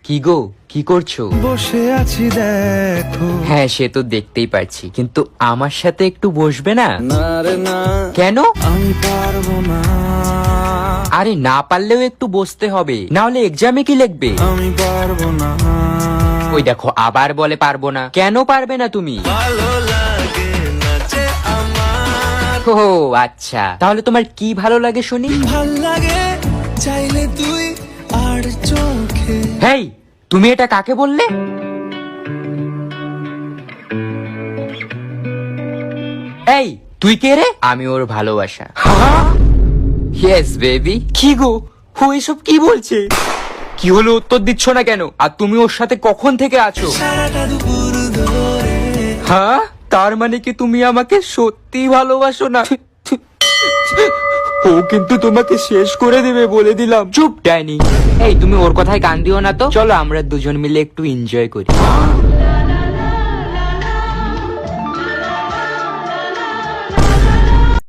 কি গো, কি করছো? বসে আছি দেখো। হ্যাঁ, সে তো দেখতেই পারছি, কিন্তু আমার সাথে একটু বসবে না? না রে না, কেন? আমি পারবো না। আরে না পারলেও একটু বসতে হবে, না হলে এক্সামে কি লিখবে? আমি পারবো না। ওই দেখো আবার বলে পারবো না। কেন পারবে না তুমি? ভালো লাগে না যে আমার। ও আচ্ছা, তাহলে তোমার কি ভালো লাগে শুনি? ভাল লাগে চাইলে তুই আর চোখে। হেই, তুমি এটা কাকে বললে? এই তুই কে রে? আমি ওর ভালোবাসা। Yes baby. কি গো, ও এসব কি বলছে? কি হলো, উত্তর দিচ্ছ না কেন? আর তুমি ওর সাথে কখন থেকে আছো? সারাটা দুপুর ধরে। হ্যাঁ, তার মানে কি তুমি আমাকে সত্যি ভালোবাসো না? ও কিন্তু তোমাকে শেষ করে দেবে বলে দিলাম। চুপ ডাইনি। এই তুমি ওর কথায় কান দিও না তো, চলো আমরা দুজন মিলে একটু এনজয় করি।